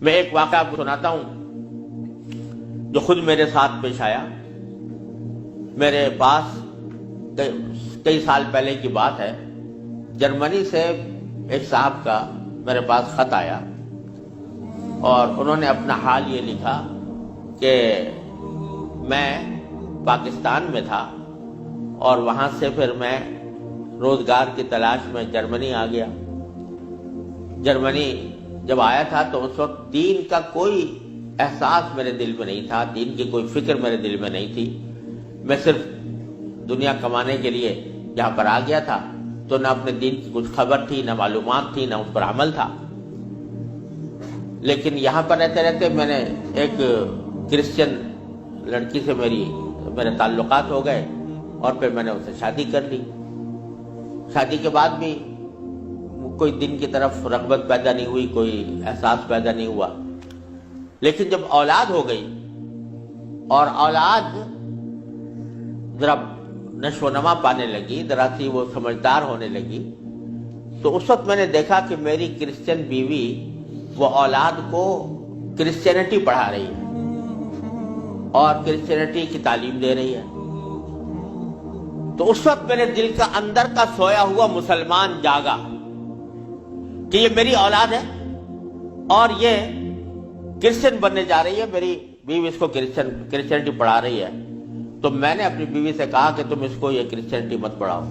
میں ایک واقعہ آپ کو سناتا ہوں جو خود میرے ساتھ پیش آیا. میرے پاس کئی سال پہلے کی بات ہے. جرمنی سے ایک صاحب کا میرے پاس خط آیا اور انہوں نے اپنا حال یہ لکھا کہ میں پاکستان میں تھا اور وہاں سے پھر میں روزگار کی تلاش میں جرمنی آ گیا. جرمنی جب آیا تھا تو اس وقت دین کا کوئی احساس میرے دل میں نہیں تھا, دین کی کوئی فکر میرے دل میں نہیں تھی. میں صرف دنیا کمانے کے لیے یہاں پر آ گیا تھا, تو نہ اپنے دین کی کچھ خبر تھی, نہ معلومات تھی, نہ اس پر عمل تھا. لیکن یہاں پر رہتے رہتے میں نے ایک کرسچن لڑکی سے میرے تعلقات ہو گئے اور پھر میں نے اسے شادی کر لی. شادی کے بعد بھی کوئی دین کی طرف رغبت پیدا نہیں ہوئی, کوئی احساس پیدا نہیں ہوا. لیکن جب اولاد ہو گئی اور اولاد ذرا نشو و نما پانے لگی, ذرا سی وہ سمجھدار ہونے لگی, تو اس وقت میں نے دیکھا کہ میری کرسچن بیوی وہ اولاد کو کرسچینٹی پڑھا رہی ہے اور کرسچینٹی کی تعلیم دے رہی ہے. تو اس وقت میرے دل کا اندر کا سویا ہوا مسلمان جاگا کہ یہ میری اولاد ہے اور یہ کرسچن بننے جا رہی ہے, میری بیوی اس کو کرسچینٹی پڑھا رہی ہے. تو میں نے اپنی بیوی سے کہا کہ تم اس کو یہ کرسچینٹی مت پڑھاؤ.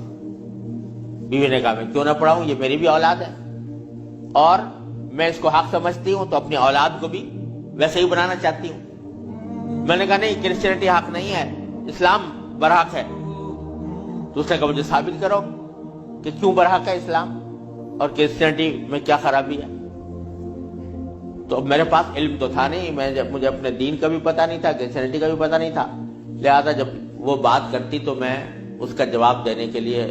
بیوی نے کہا میں کیوں نہ پڑھاؤں, یہ میری بھی اولاد ہے اور میں اس کو حق سمجھتی ہوں, تو اپنی اولاد کو بھی ویسے ہی بنانا چاہتی ہوں. میں نے کہا نہیں, کرسچینٹی حق نہیں ہے, اسلام برحق ہے. تو اس نے کہا مجھے ثابت کرو کہ کیوں برحق ہے اسلام اور کرسچینٹی میں کیا خرابی ہے. تو میرے پاس علم تو تھا نہیں, مجھے اپنے دین کا بھی پتہ نہیں تھا, کرسچینٹی کا بھی پتہ نہیں تھا. لہذا جب وہ بات کرتی تو میں اس کا جواب دینے کے لیے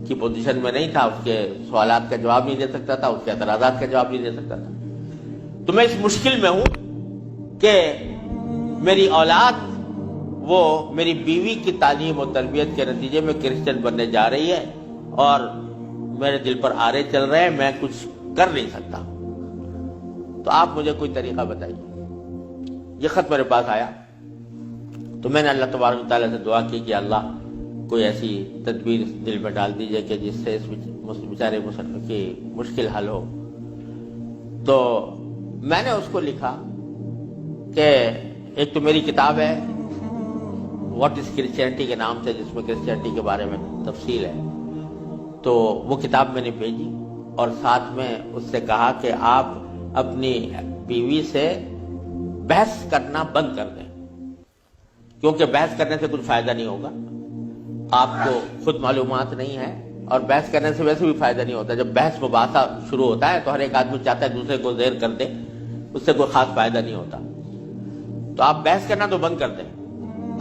کی پوزیشن میں نہیں تھا, اس کے سوالات کا جواب نہیں دے سکتا تھا, اس کے اعتراضات کا جواب نہیں دے سکتا تھا. تو میں اس مشکل میں ہوں کہ میری اولاد وہ میری بیوی کی تعلیم و تربیت کے نتیجے میں کرسچن بننے جا رہی ہے اور میرے دل پر آرے چل رہے ہیں, میں کچھ کر نہیں سکتا. تو آپ مجھے کوئی طریقہ بتائیے. یہ خط میرے پاس آیا تو میں نے اللہ تبارک و تعالیٰ سے دعا کی کہ اللہ کوئی ایسی تدبیر دل میں ڈال دیجئے کہ جس سے اس بیچارے مسلمان کی مشکل حل ہو. تو میں نے اس کو لکھا کہ ایک تو میری کتاب ہے واٹ از کرسچینٹی کے نام سے, جس میں کرسچینٹی کے بارے میں تفصیل ہے. تو وہ کتاب میں نے بھیجی اور ساتھ میں اس سے کہا کہ آپ اپنی بیوی سے بحث کرنا بند کر دیں, کیونکہ بحث کرنے سے کچھ فائدہ نہیں ہوگا. آپ کو خود معلومات نہیں ہے اور بحث کرنے سے ویسے بھی فائدہ نہیں ہوتا. جب بحث مباحثہ شروع ہوتا ہے تو ہر ایک آدمی چاہتا ہے دوسرے کو زیر کر دے, اس سے کوئی خاص فائدہ نہیں ہوتا. تو آپ بحث کرنا تو بند کر دیں,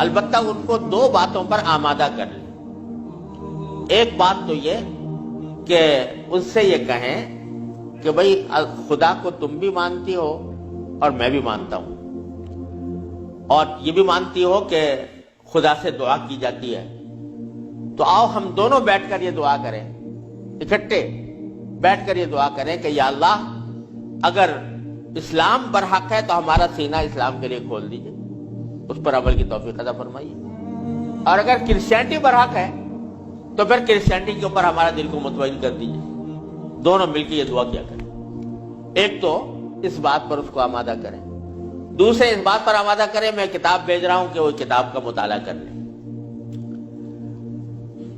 البتہ ان کو دو باتوں پر آمادہ کر لیں. ایک بات تو یہ کہ ان سے یہ کہیں کہ بھئی خدا کو تم بھی مانتی ہو اور میں بھی مانتا ہوں, اور یہ بھی مانتی ہو کہ خدا سے دعا کی جاتی ہے, تو آؤ ہم دونوں بیٹھ کر یہ دعا کریں, اکٹھے بیٹھ کر یہ دعا کریں کہ یا اللہ اگر اسلام برحق ہے تو ہمارا سینہ اسلام کے لیے کھول دیجئے, اس پر عمل کی توفیق عطا فرمائیے. اور اگر کرسچینٹی برحق ہے تو پھر کرسچینٹی کے اوپر ہمارا دل کو مطمئن کر دیجئے. دونوں مل کے یہ دعا کیا کریں. ایک تو اس بات پر اس کو آمادہ کریں, دوسرے اس بات پر آمادہ کریں میں کتاب بھیج رہا ہوں کہ وہ کتاب کا مطالعہ کر لیں.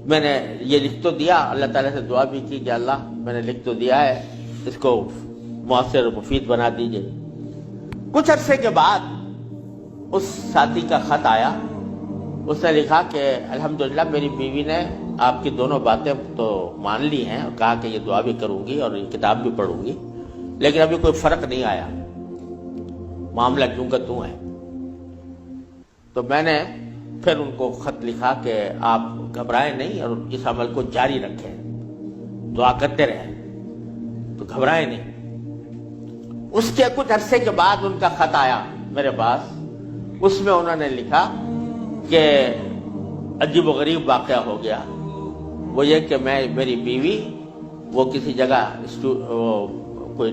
میں نے یہ لکھ تو دیا, اللہ تعالیٰ سے دعا بھی کی کہ اللہ میں نے لکھ تو دیا ہے, اس کو مؤثر و مفید بنا دیجئے. کچھ عرصے کے بعد اس ساتھی کا خط آیا. اس نے لکھا کہ الحمدللہ میری بیوی نے آپ کی دونوں باتیں تو مان لی ہیں اور کہا کہ یہ دعا بھی کروں گی اور یہ کتاب بھی پڑھوں گی, لیکن ابھی کوئی فرق نہیں آیا, معاملہ کیوں کا توں ہے. تو میں نے پھر ان کو خط لکھا کہ آپ گھبرائیں نہیں اور اس عمل کو جاری رکھیں, دعا کرتے رہیں, تو گھبرائیں نہیں. اس کے کچھ عرصے کے بعد ان کا خط آیا میرے پاس. اس میں انہوں نے لکھا کہ عجیب و غریب واقعہ ہو گیا, وہ یہ کہ میری بیوی وہ کسی جگہ کوئی